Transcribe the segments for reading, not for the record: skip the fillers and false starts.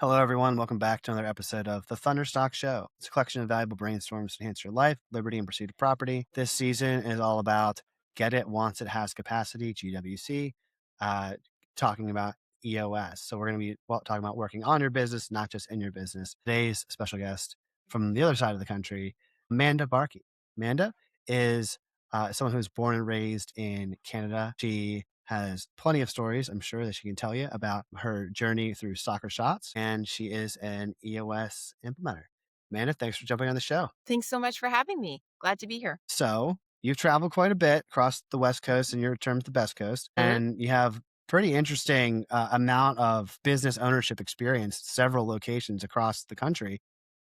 Hello, everyone. Welcome back to another episode of The Thunderstock Show. It's a collection of valuable brainstorms to enhance your life, liberty, and pursuit of property. This season is all about Get It, Wants It, Has Capacity, GWC, uh, talking about EOS. So we're going to be talking about working on your business, not just in your business. Today's special guest from the other side of the country, Amanda Barkey. Amanda is someone who's born and raised in Canada. She has plenty of stories, I'm sure, that she can tell you about her journey through soccer shots, and she is an EOS implementer. Amanda, thanks for jumping on the show. Thanks so much for having me. Glad to be here. So you've traveled quite a bit across the West Coast and your term the best coast, Mhm. and you have pretty interesting amount of business ownership experience, several locations across the country.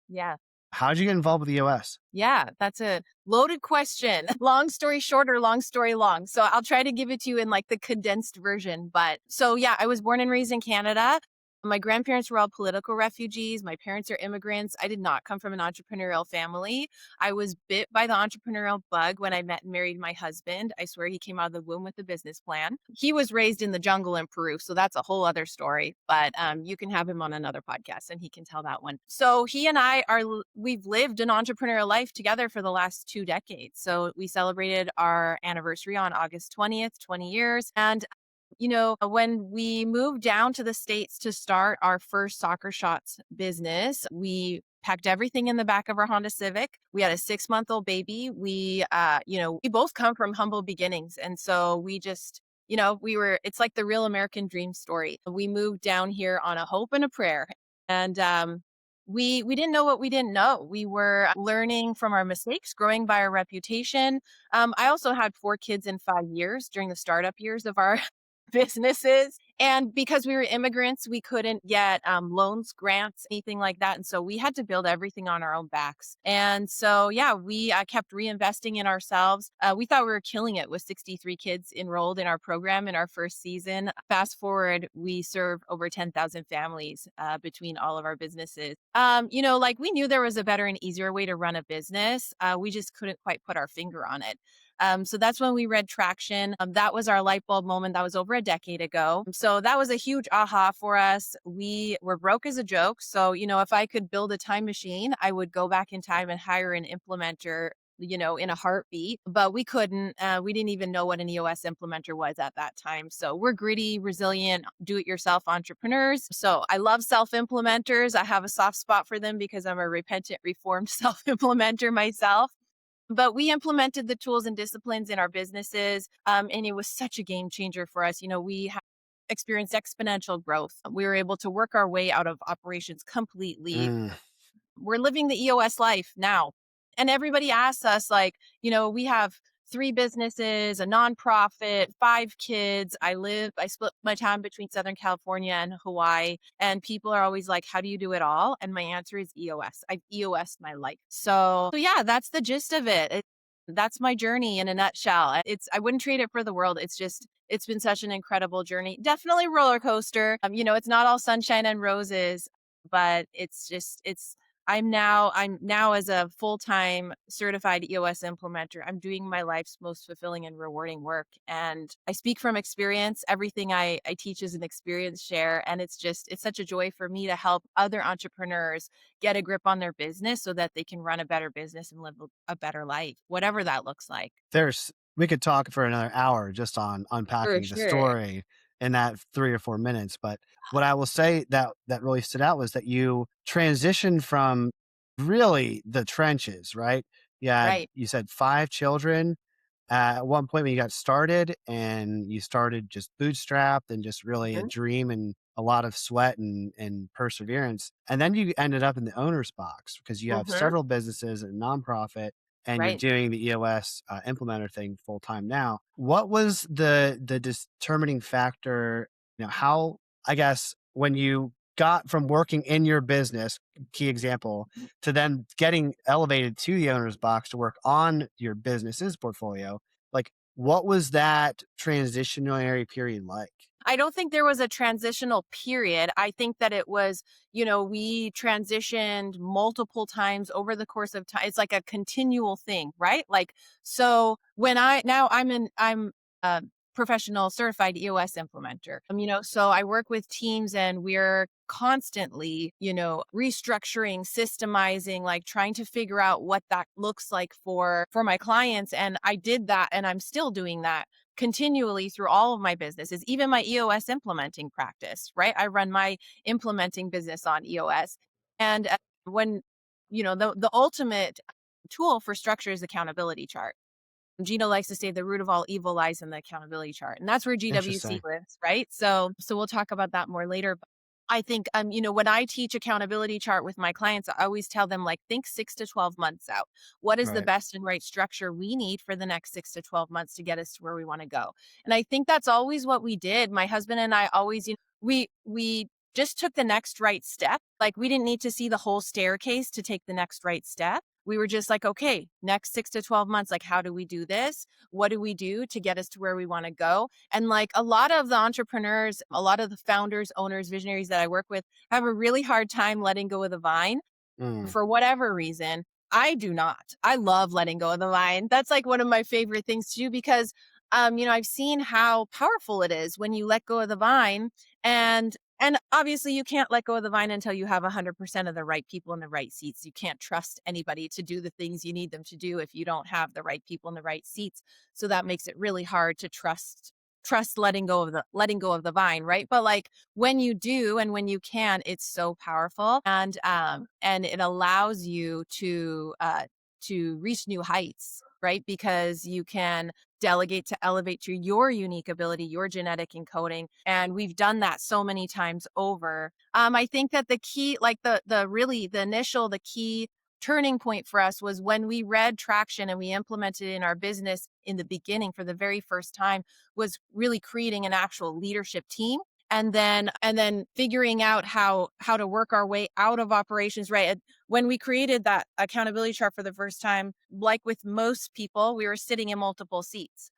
Yeah. How did you get involved with EOS? Yeah, that's a loaded question. Long story short or long story long. So I'll try to give it to you in like the condensed version. But so yeah, I was born and raised in Canada. My grandparents were all political refugees. My parents are immigrants. I did not come from an entrepreneurial family. I was bit by the entrepreneurial bug when I met and married my husband. I swear he came out of the womb with a business plan. He was raised in the jungle in Peru, so that's a whole other story. But you can have him on another podcast, and he can tell that one. So he and we've lived an entrepreneurial life together for the last 2 decades. So we celebrated our anniversary on August 20th, 20 years, and when we moved down to the States to start our first soccer shots business, we packed everything in the back of our Honda Civic. We had a 6-month-old baby. We both come from humble beginnings. And so we just, it's like the real American dream story. We moved down here on a hope and a prayer. And, we didn't know what we didn't know. We were learning from our mistakes, growing by our reputation. I also had 4 kids in 5 years during the startup years of our businesses. And because we were immigrants, we couldn't get loans, grants, anything like that. And so we had to build everything on our own backs. And so, yeah, we kept reinvesting in ourselves. We thought we were killing it with 63 kids enrolled in our program in our first season. Fast forward, we serve over 10,000 families between all of our businesses. Like we knew there was a better and easier way to run a business. We just couldn't quite put our finger on it. So that's when we read Traction. That was our light bulb moment. That was over a decade ago. So that was a huge aha for us. We were broke as a joke. So, if I could build a time machine, I would go back in time and hire an implementer, in a heartbeat, but we couldn't. We didn't even know what an EOS implementer was at that time. So we're gritty, resilient, do it yourself entrepreneurs. So I love self implementers. I have a soft spot for them because I'm a repentant, reformed self implementer myself. But we implemented the tools and disciplines in our businesses, and it was such a game changer for us. We experienced exponential growth. We were able to work our way out of operations completely. Mm. We're living the EOS life now. And everybody asks us, like, we have 3 businesses, a nonprofit, 5 kids. I split my time between Southern California and Hawaii. And people are always like, how do you do it all? And my answer is EOS. I've EOS my life. So yeah, that's the gist of it. That's my journey in a nutshell. I wouldn't trade it for the world. It's been such an incredible journey. Definitely roller coaster. It's not all sunshine and roses, but I'm now as a full-time certified EOS implementer, I'm doing my life's most fulfilling and rewarding work. And I speak from experience. Everything I teach is an experience share. And it's such a joy for me to help other entrepreneurs get a grip on their business so that they can run a better business and live a better life, whatever that looks like. We could talk for another hour just on For unpacking the sure. story in that 3 or 4 minutes, but what I will say that really stood out was that you transitioned from really the trenches, right? Right. You said 5 children at one point when you got started, and you started just bootstrapped and just really a Mhm. dream and a lot of sweat and perseverance, and then you ended up in the owner's box because you have Mhm. several businesses and nonprofit, and you're Right. doing the EOS implementer thing full time now. What was the determining factor? How, I guess, when you got from working in your business, key example, to then getting elevated to the owner's box to work on your business's portfolio, like what was that transitionary period like? I don't think there was a transitional period. I think that it was, we transitioned multiple times over the course of time. It's like a continual thing, right? Like, so when I, now I'm in, I'm, professional certified EOS implementer. So I work with teams and we're constantly, restructuring, systemizing, like trying to figure out what that looks like for my clients. And I did that and I'm still doing that continually through all of my businesses, even my EOS implementing practice, right? I run my implementing business on EOS. And when, the ultimate tool for structure is accountability chart. Gina likes to say the root of all evil lies in the accountability chart. And that's where GWC Interesting. lives, right? So we'll talk about that more later. But I think when I teach accountability chart with my clients, I always tell them like think 6 to 12 months out. What is the Right. best and right structure we need for the next 6 to 12 months to get us to where we want to go? And I think that's always what we did. My husband and I always, we just took the next right step. Like we didn't need to see the whole staircase to take the next right step. We were just like, okay, next 6 to 12 months, like, how do we do this? What do we do to get us to where we want to go? And like a lot of the entrepreneurs, a lot of the founders, owners, visionaries that I work with have a really hard time letting go of the vine Mm, for whatever reason. I do not. I love letting go of the vine. That's like one of my favorite things to do because, I've seen how powerful it is when you let go of the vine, and obviously you can't let go of the vine until you have 100% of the right people in the right seats. You can't trust anybody to do the things you need them to do if you don't have the right people in the right seats. So that makes it really hard to trust letting go of the vine, right? But like when you do and when you can, it's so powerful, and it allows you to reach new heights, right? Because you can delegate to elevate to your unique ability, your genetic encoding, and we've done that so many times over. I think that the key, like the key turning point for us was when we read Traction and we implemented it in our business in the beginning for the very first time, was really creating an actual leadership team and then figuring out how to work our way out of operations, right? When we created that accountability chart for the first time, like with most people, we were sitting in multiple seats.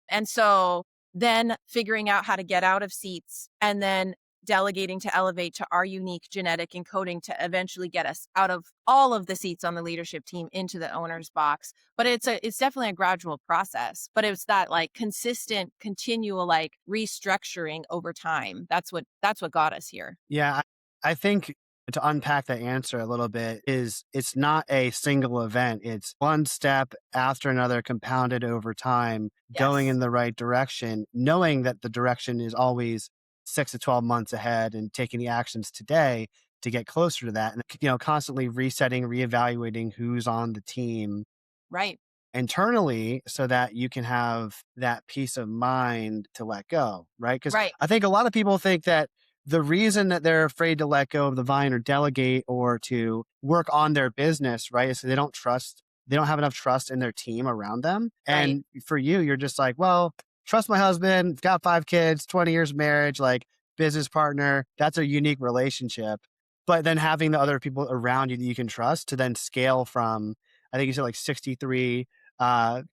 And so then figuring out how to get out of seats and then delegating to elevate to our unique genetic encoding to eventually get us out of all of the seats on the leadership team into the owner's box. But it's definitely a gradual process, but it's that like consistent, continual like restructuring over time. That's what got us here. yeah, I think to unpack that answer a little bit is it's not a single event. It's one step after another compounded over time, going Yes. in the right direction, knowing that the direction is always 6 to 12 months ahead and taking the actions today to get closer to that. And, constantly resetting, reevaluating who's on the team Right. internally so that you can have that peace of mind to let go, right? Because Right. I think a lot of people think that the reason that they're afraid to let go of the vine or delegate or to work on their business, right, is they don't have enough trust in their team around them. Right. And for you, you're just like, well, trust my husband, got 5 kids, 20 years of marriage, like business partner. That's a unique relationship. But then having the other people around you that you can trust to then scale from, I think you said like 63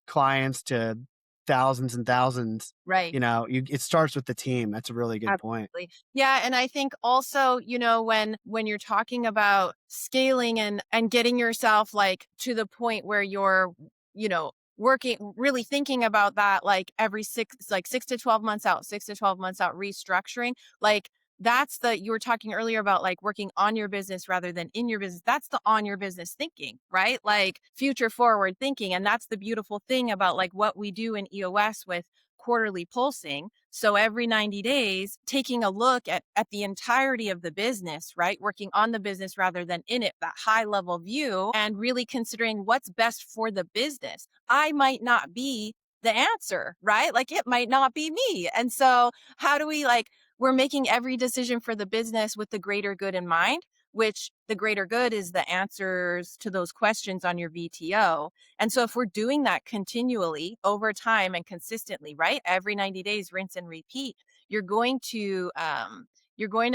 clients to thousands and thousands, Right. it starts with the team. That's a really good point. Absolutely. Yeah, and I think also, when you're talking about scaling and getting yourself like to the point where you're, working really thinking about that like every 6 to 12 months out, 6 to 12 months out restructuring, like you were talking earlier about like working on your business rather than in your business. That's the on your business thinking, right? Like future forward thinking. And that's the beautiful thing about like what we do in EOS with quarterly pulsing. So every 90 days, taking a look at the entirety of the business, right? Working on the business rather than in it, that high level view, and really considering what's best for the business. I might not be the answer, right? Like it might not be me. And so how do we like, we're making every decision for the business with the greater good in mind, which the greater good is the answers to those questions on your VTO. And so if we're doing that continually over time and consistently, right? Every 90 days, rinse and repeat, you're going to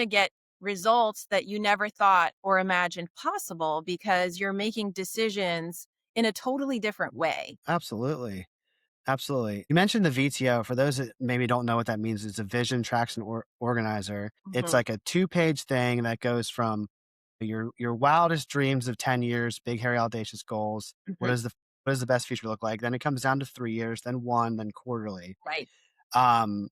get results that you never thought or imagined possible because you're making decisions in a totally different way. Absolutely. Absolutely. You mentioned the VTO. For those that maybe don't know what that means, it's a vision traction organizer. It's Mhm. like a 2-page thing that goes from your wildest dreams of 10 years, big, hairy, audacious goals. What Mhm. does the best future look like? Then it comes down to 3 years, then one, then quarterly. Right. Um,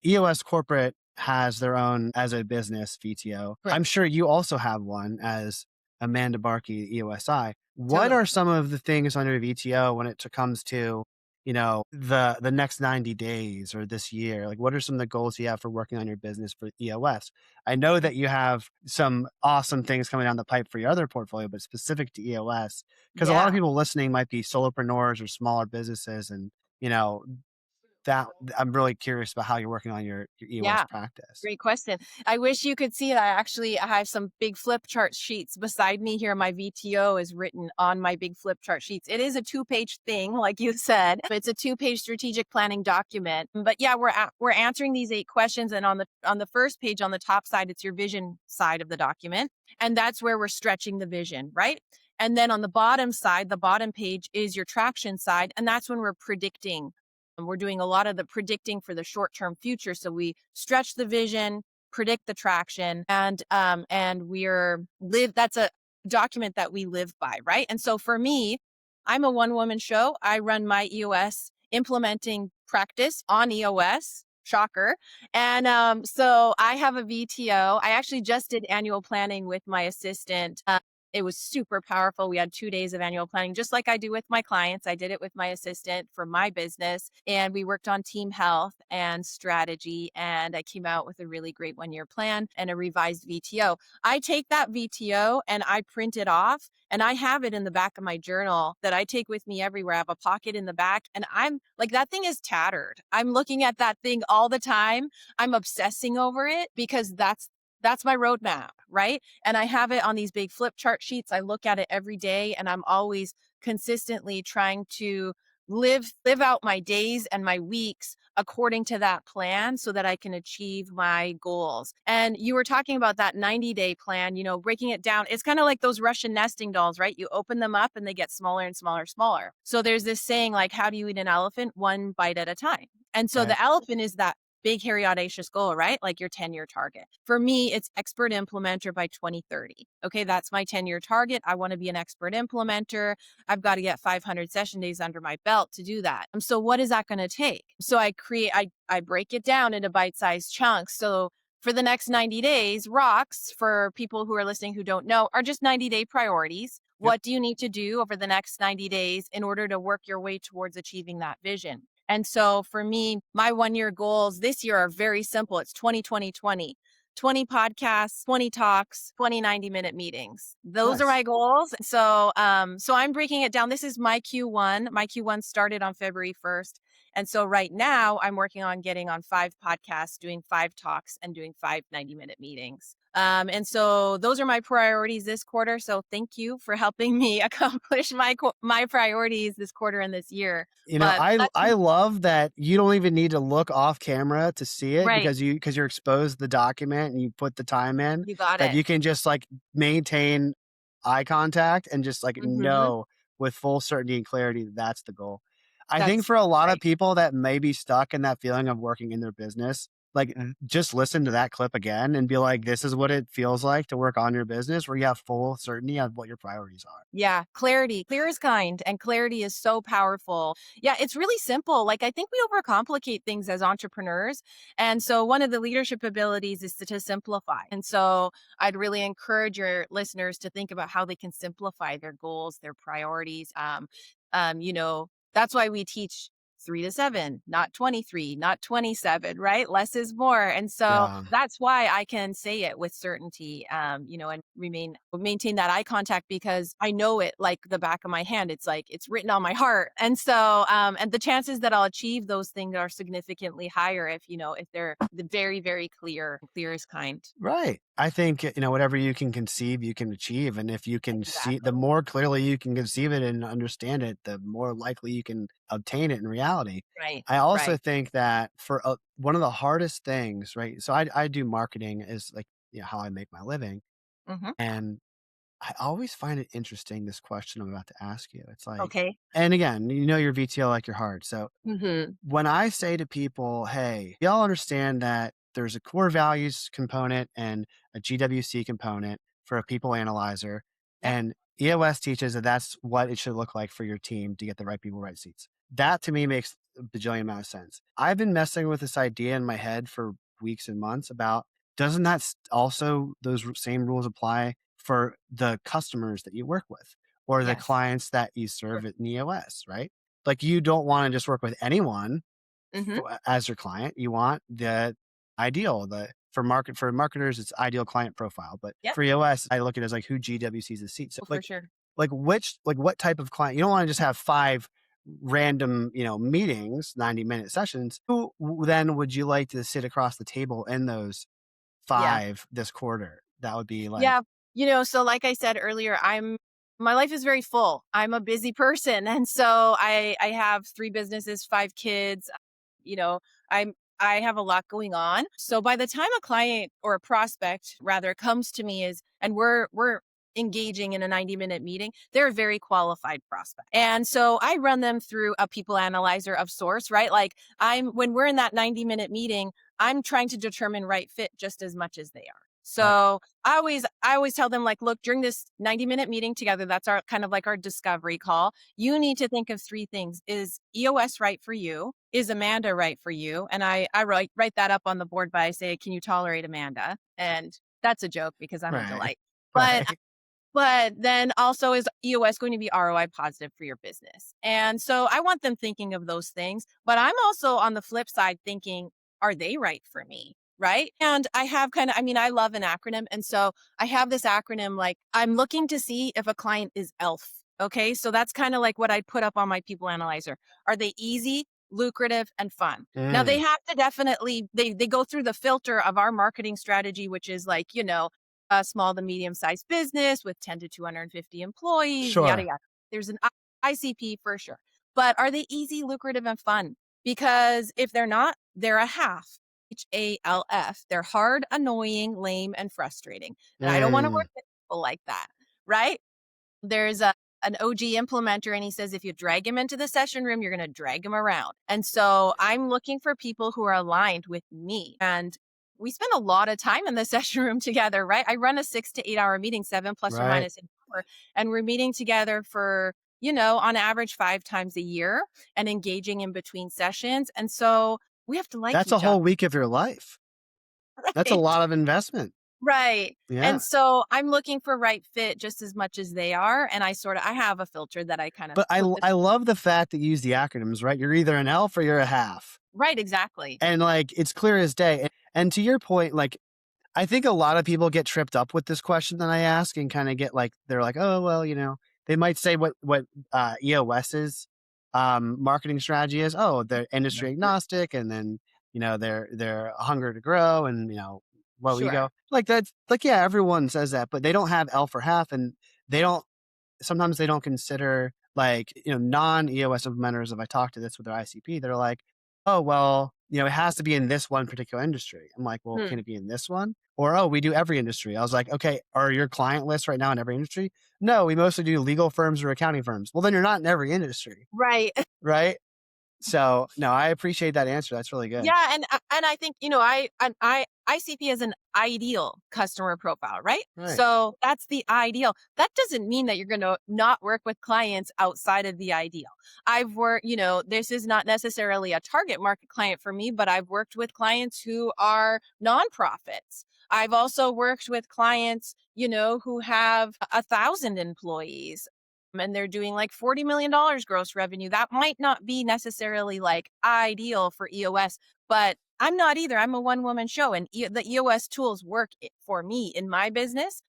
EOS Corporate has their own as a business VTO. Correct. I'm sure you also have one as Amanda Barkey, EOSI. What Totally. are some of the things on your VTO when it comes to, the next 90 days or this year? Like, what are some of the goals you have for working on your business for EOS? I know that you have some awesome things coming down the pipe for your other portfolio, but specific to EOS, because a lot of Yeah. people listening might be solopreneurs or smaller businesses, and you know that I'm really curious about how you're working on your EOS Yeah. practice. Great question. I wish you could see it. I have some big flip chart sheets beside me here. My VTO is written on my big flip chart sheets. It is a 2-page thing, like you said, but it's a 2-page strategic planning document. But yeah, we're answering these 8 questions, and on the first page on the top side, it's your vision side of the document, and that's where we're stretching the vision, right? And then on the bottom side, the bottom page is your traction side, and that's when we're predicting. And we're doing a lot of the predicting for the short-term future. So we stretch the vision, predict the traction, and that's a document that we live by, right? And so for me, I'm a one-woman show. I run my EOS implementing practice on EOS. Shocker. And so I have a VTO. I actually just did annual planning with my assistant. It was super powerful. We had 2 days of annual planning, just like I do with my clients. I did it with my assistant for my business, and we worked on team health and strategy. And I came out with a really great 1-year plan and a revised VTO. I take that VTO and I print it off, and I have it in the back of my journal that I take with me everywhere. I have a pocket in the back, and I'm like, that thing is tattered. I'm looking at that thing all the time. I'm obsessing over it because that's my roadmap, right? And I have it on these big flip chart sheets. I look at it every day, and I'm always consistently trying to live out my days and my weeks according to that plan so that I can achieve my goals. And you were talking about that 90-day plan, breaking it down. It's kind of like those Russian nesting dolls, right? You open them up and they get smaller and smaller and smaller. So there's this saying, like, how do you eat an elephant? One bite at a time. And so Right. the elephant is that big, hairy, audacious goal, right? Like your 10-year target. For me, it's expert implementer by 2030. Okay, that's my 10-year target. I want to be an expert implementer. I've got to get 500 session days under my belt to do that. So what is that going to take? So I break it down into bite-sized chunks. So for the next 90 days, rocks, for people who are listening who don't know, are just 90-day priorities. Yep. What do you need to do over the next 90 days in order to work your way towards achieving that vision? And so for me, my 1-year goals this year are very simple. It's 20 20 podcasts, 20 talks, 20 90-minute meetings. Those are Nice. my goals. So I'm breaking it down. This is my Q1. My Q1 started on February 1st. And so right now I'm working on getting on 5 podcasts, doing 5 talks, and doing 5 90-minute meetings. And so those are my priorities this quarter. So thank you for helping me accomplish my priorities this quarter and this year. But that's I love that you don't even need to look off camera to see it right. because you're exposed to the document and you put the time in, You got that it. you can just like maintain eye contact and just like Mm-hmm. know with full certainty and clarity that that's the goal. I think That's for a lot of right. people that may be stuck in that feeling of working in their business, like just listen to that clip again and be like, this is what it feels like to work on your business where you have full certainty of what your priorities are. Yeah, clarity. Clear is kind, and clarity is so powerful. Yeah, it's really simple. Like, I think we overcomplicate things as entrepreneurs. And so one of the leadership abilities is to simplify. And so I'd really encourage your listeners to think about how they can simplify their goals, their priorities. That's why we teach 3 to 7, not 23, not 27, right? Less is more. And so Yeah. that's why I can say it with certainty, and maintain that eye contact because I know it like the back of my hand. It's like it's written on my heart. And so, and the chances that I'll achieve those things are significantly higher if they're the very, very clear is kind. Right. I think, whatever you can conceive, you can achieve. And if you can see, the Exactly. more clearly you can conceive it and understand it, the more likely you can obtain it in reality. Right. I also Right. think that for one of the hardest things, right? So I do marketing is like, how I make my living. Hmm. And I always find it interesting, this question I'm about to ask you. It's like, Okay. and again, your VTO like your heart. So Hmm. when I say to people, hey, y'all understand that there's a core values component and a GWC component for a people analyzer. Yep. And EOS teaches that that's what it should look like for your team to get the right people, right seats. That to me makes a bajillion amount of sense. I've been messing with this idea in my head for weeks and months about doesn't that also those same rules apply for the customers that you work with or the Yes. clients that you Sure. serve at EOS, right? Like you don't want to just work with anyone Mhm. as your client. You want the ideal, the for marketers, it's ideal client profile. But Yep. for EOS, I look at it as like who GWC's the seat. So Oh, for sure. like what type of client? You don't want to just have five random, meetings, 90-minute sessions. Who then would you like to sit across the table in those Yeah. five this quarter? That would be like Yeah. So like I said earlier, my life is very full. I'm a busy person. And so I have 3 businesses, 5 kids. You know, I'm I have a lot going on. So by the time a client or a prospect rather comes to me is and we're engaging in a 90-minute meeting, they're a very qualified prospect. And so I run them through a people analyzer of sorts, right? Like I'm when we're in that 90-minute meeting, I'm trying to determine right fit just as much as they are. right, So I always tell them like, look, during this 90-minute meeting together, that's our kind of like our discovery call. You need to think of 3 things. Is EOS right for you? Is Amanda right for you? And I write that up on the board by say, can you tolerate Amanda? And that's a joke because I'm a right, delight. But right. but then also, is EOS going to be ROI positive for your business? And so I want them thinking of those things, but I'm also on the flip side thinking, are they right for me? Right. And I have I love an acronym. And so I have this acronym like, I'm looking to see if a client is ELF. Okay. So that's kind of like what I put up on my people analyzer. Are they easy, lucrative, and fun? Now they Mm, have to definitely, they go through the filter of our marketing strategy, which is like, a small to medium sized business with 10 to 250 employees, yada, sure. yada. There's an ICP for sure. But are they easy, lucrative, and fun? Because if they're not, they're a half. HALF. They're hard, annoying, lame, and frustrating. And I don't want to Mm, work with people like that. Right. There's an OG implementer, and he says if you drag him into the session room, you're going to drag him around. And so I'm looking for people who are aligned with me. And we spend a lot of time in the session room together, right? I run a 6 to 8 hour meeting, 7 plus or right. minus an hour, and we're meeting together for, on average 5 times a year and engaging in between sessions. And so we have to like That's a each other, whole week of your life. That's a right? lot of investment. Right. Yeah. And so I'm looking for right fit just as much as they are. And I have a filter that I kind of But I put l this. I love the fact that you use the acronyms, right? You're either an elf or you're a half, Right, exactly. and, like, it's clear as day, and to your point, like, I think a lot of people get tripped up with this question that I ask and kinda get, like they're like, "Oh, well," they might say what EOS's, marketing strategy is. "Oh, they're industry agnostic, and then, they're hunger to grow and, what we Sure. go." Like, that's like, yeah, everyone says that, but they don't have elf or half, and they don't sometimes they don't consider like, non-EOS implementers, if I talk to this with their ICP, they're like, oh, well, it has to be in this one particular industry. I'm like, well, can Hmm. it be in this one? Or, oh, we do every industry. I was like, okay, are your client lists right now in every industry? No, we mostly do legal firms or accounting firms. Well, then you're not in every industry, Right. right? So, no, I appreciate that answer. That's really good. Yeah, and I think, I ICP is an ideal customer profile, right? Right. So that's the ideal. That doesn't mean that you're going to not work with clients outside of the ideal. I've worked, this is not necessarily a target market client for me, but I've worked with clients who are nonprofits. I've also worked with clients, who have 1,000 employees and they're doing like $40 million gross revenue. That might not be necessarily like ideal for EOS, but I'm not either. I'm a one woman show and the EOS tools work for me in my business.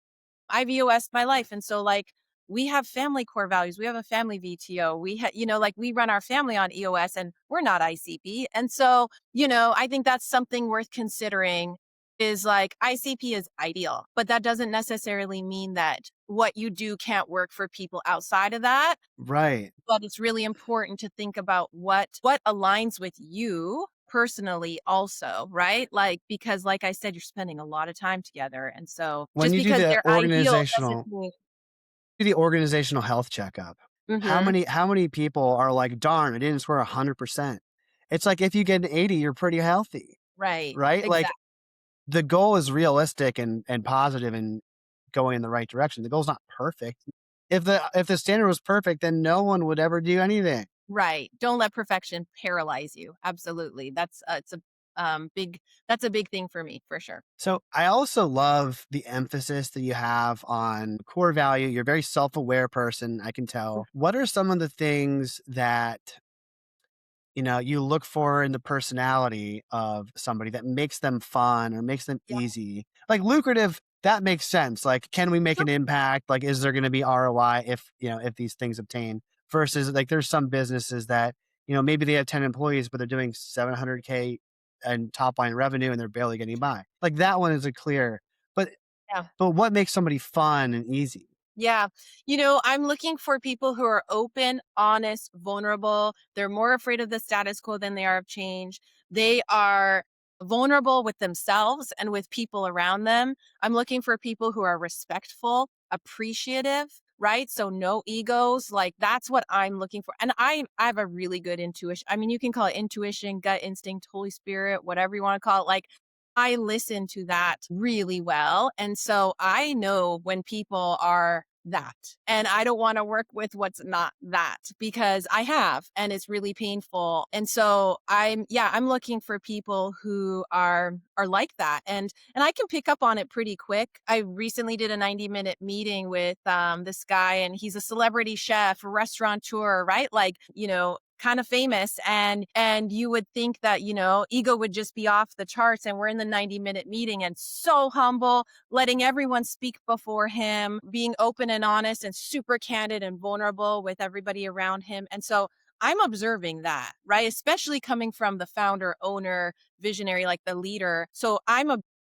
I've EOS my life. And so like we have family core values. We have a family VTO. Like we run our family on EOS and we're not ICP. And so, I think that's something worth considering is like ICP is ideal, but that doesn't necessarily mean that what you do can't work for people outside of that. Right. But it's really important to think about what aligns with you personally also, right? Like, because like I said, you're spending a lot of time together. And so When just you do because the they're ideal doesn't organizational mean health checkup, how Mhm. many how many people are like, "Darn, I didn't score 100%." It's like if you get an 80, you're pretty healthy, Right. right? Like, Exactly. the goal is realistic and positive and going in the right direction. The goal's not perfect. if the standard was perfect, then no one would ever do anything. Right. Don't let perfection paralyze you. Absolutely. It's a big that's a big thing for me for sure. So I also love the emphasis that you have on core value. You're a very self-aware person, I can tell. What are some of the things that you look for in the personality of somebody that makes them fun or makes them Yeah. easy? Like lucrative, that makes sense. Like, can we make Sure. an impact? Like, is there going to be ROI if these things obtain? Versus like there's some businesses that, maybe they have 10 employees, but they're doing 700K and top line revenue and they're barely getting by. Like that one is a clear, but Yeah. but what makes somebody fun and easy? Yeah. I'm looking for people who are open, honest, vulnerable. They're more afraid of the status quo than they are of change. They are vulnerable with themselves and with people around them. I'm looking for people who are respectful, appreciative, right? So no egos. Like that's what I'm looking for. And I have a really good intuition. I mean, you can call it intuition, gut instinct, Holy Spirit, whatever you want to call it. Like I listen to that really well. And so I know when people are that. And I don't want to work with what's not that because I have and it's really painful. And so I'm looking for people who are like that. And I can pick up on it pretty quick. I recently did a 90-minute meeting with this guy and he's a celebrity chef, a restaurateur, right? Like, kind of famous and you would think that ego would just be off the charts and we're in the 90-minute meeting and so humble, letting everyone speak before him, being open and honest and super candid and vulnerable with everybody around him. And so I'm observing that, right? Especially coming from the founder, owner, visionary, like the leader. So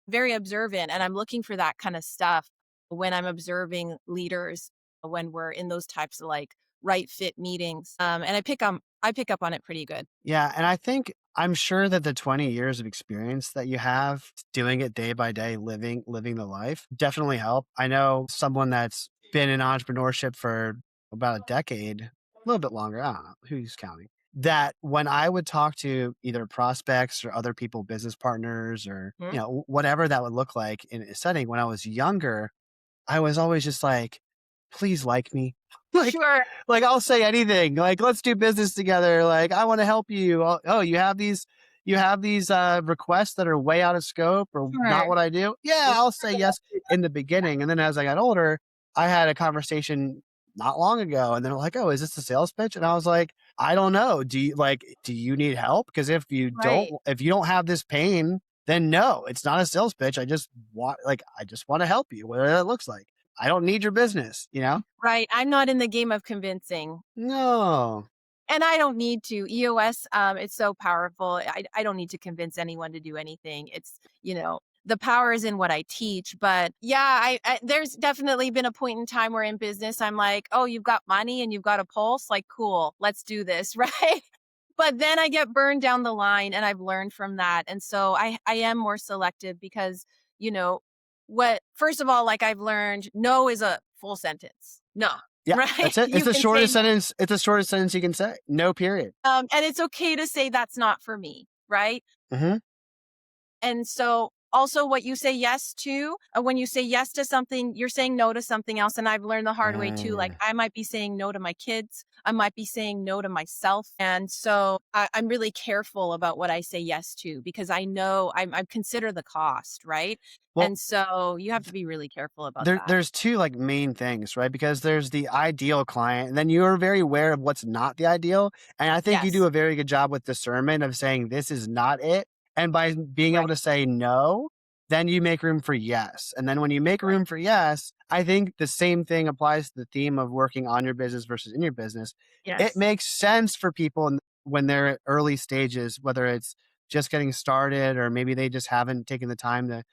very observant and I'm looking for that kind of stuff when I'm observing leaders when we're in those types of like right fit meetings. And I pick up on it pretty good. Yeah, and I'm sure that the 20 years of experience that you have doing it day by day, living the life definitely help. I know someone that's been in entrepreneurship for about a decade, a little bit longer. I don't know who's counting. That when I would talk to either prospects or other people, business partners, or Mhm. whatever that would look like in a setting when I was younger, I was always just like, "Please like me." Like Sure. I'll say anything, like, "Let's do business together," like, "I wanna help you." "Oh, you have these requests that are way out of scope or not Sure. what I do?" "Yeah, I'll say yes," in the beginning, and then as I got older, I had a conversation not long ago, and they're like, "Oh, is this a sales pitch?" And I was like, "I don't know. Do you need help? Because Right. if you don't have this pain, then no, it's not a sales pitch. I just wanna help you, whatever that looks like. I don't need your business, you know?" Right. I'm not in the game of convincing. No. And I don't need to. EOS, it's so powerful. I don't need to convince anyone to do anything. The power is in what I teach. But yeah, there's definitely been a point in time where in business, I'm like, oh, you've got money and you've got a pulse. Like, cool, let's do this. Right. But then I get burned down the line and I've learned from that. And so I am more selective because, you know, first of all, like I've learned, no is a full sentence. No, Yeah, right? that's it. You can say It's the shortest sentence you can say. No, period. and it's okay to say that's not for me, right? Mhm. And so also what you say yes to, when you say yes to something, you're saying no to something else. And I've learned the hard way too. Like Mm. I might be saying no to my kids. I might be saying no to myself. And so I'm really careful about what I say yes to because I know I consider the cost, right? Well, And so you have to be really careful about that. there's 2, like, main things, right? Because there's the ideal client, and then you're very aware of what's not the ideal, and I think you do Yes. a very good job with discernment of saying, "This is not it," and by being Right. able to say no, then you make room for yes, and then when you make Right. room for yes, I think the same thing applies to the theme of working on your business versus in your business. It Yes. makes sense for people when they're at early stages, whether it's just getting started or maybe they just haven't taken the time to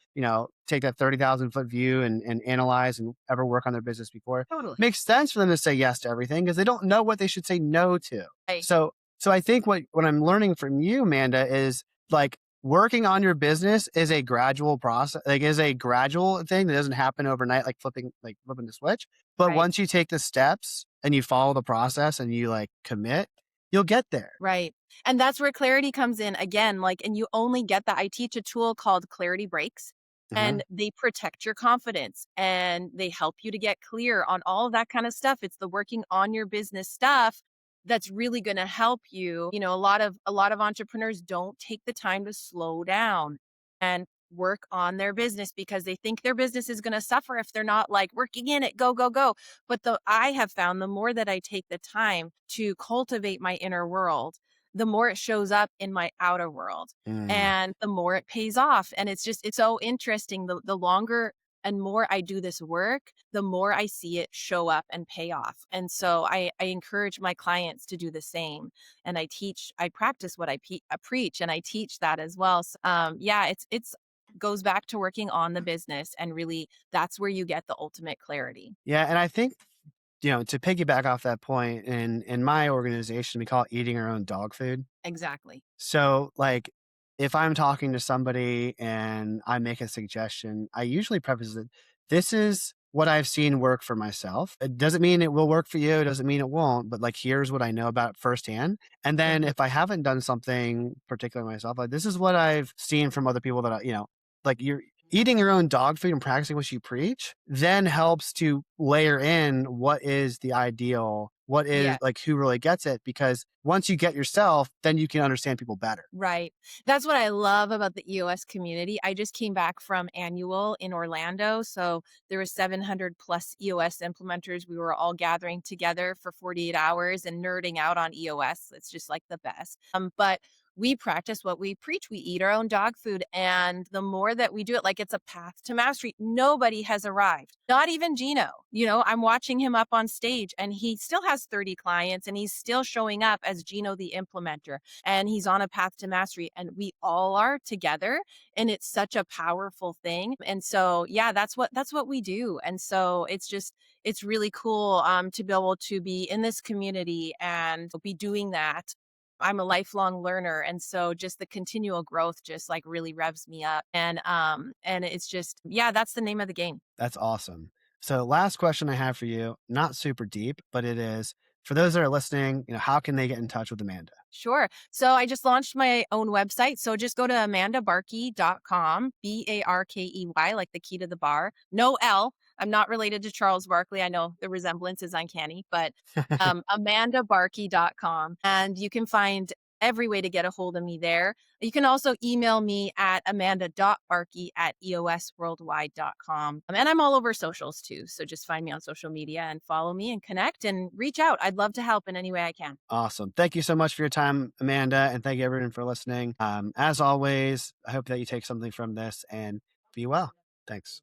take that 30,000-foot view and analyze and ever work on their business before. Totally. Makes sense for them to say yes to everything because they don't know what they should say no to. Right. So I think what I'm learning from you, Amanda, is like working on your business is a gradual process, like is a gradual thing that doesn't happen overnight, like flipping the switch. But Right. once you take the steps and you follow the process and you like commit, you'll get there. Right. And that's where clarity comes in again. Like, and you only get that. I teach a tool called Clarity Breaks. Uh-huh. and they protect your confidence and they help you to get clear on all of that kind of stuff. It's the working on your business stuff that's really going to help you. A lot of entrepreneurs don't take the time to slow down and work on their business because they think their business is going to suffer if they're not like working in it, go go go. But the I have found the more that I take the time to cultivate my inner world, the more it shows up in my outer world Mm. and the more it pays off. And it's so interesting. The longer and more I do this work, the more I see it show up and pay off. And so I encourage my clients to do the same. And I practice what I preach, and I teach that as well. So, yeah, it's goes back to working on the business, and really that's where you get the ultimate clarity. Yeah, and I think, to piggyback off that point, in my organization, we call it eating our own dog food. Exactly. So, like, if I'm talking to somebody and I make a suggestion, I usually preface it, this is what I've seen work for myself. It doesn't mean it will work for you. It doesn't mean it won't, but like, here's what I know about it firsthand. And then Mhm. if I haven't done something particular myself, like, this is what I've seen from other people that like, you're eating your own dog food and practicing what you preach then helps to layer in what is the ideal, what is Yeah. like who really gets it. Because once you get yourself, then you can understand people better. Right. That's what I love about the EOS community. I just came back from annual in Orlando. So there were 700 plus EOS implementers. We were all gathering together for 48 hours and nerding out on EOS. It's just like the best. But we practice what we preach. We eat our own dog food. And the more that we do it, like it's a path to mastery. Nobody has arrived, not even Gino. I'm watching him up on stage and he still has 30 clients and he's still showing up as Gino the implementer and he's on a path to mastery and we all are together and it's such a powerful thing. And so yeah, that's what we do. And so it's really cool to be able to be in this community and be doing that. I'm a lifelong learner and so just the continual growth just like really revs me up and it's just yeah, that's the name of the game. That's awesome. So, last question I have for you, not super deep, but it is for those that are listening, how can they get in touch with Amanda? Sure. So I just launched my own website. So just go to amandabarkey.com, Barkey, like the key to the bar. No L. I'm not related to Charles Barkley. I know the resemblance is uncanny, but amandabarkey.com. And you can find every way to get a hold of me there. You can also email me at amanda.barkey@eosworldwide.com. And I'm all over socials too. So just find me on social media and follow me and connect and reach out. I'd love to help in any way I can. Awesome. Thank you so much for your time, Amanda. And thank you, everyone, for listening. As always, I hope that you take something from this and be well. Thanks.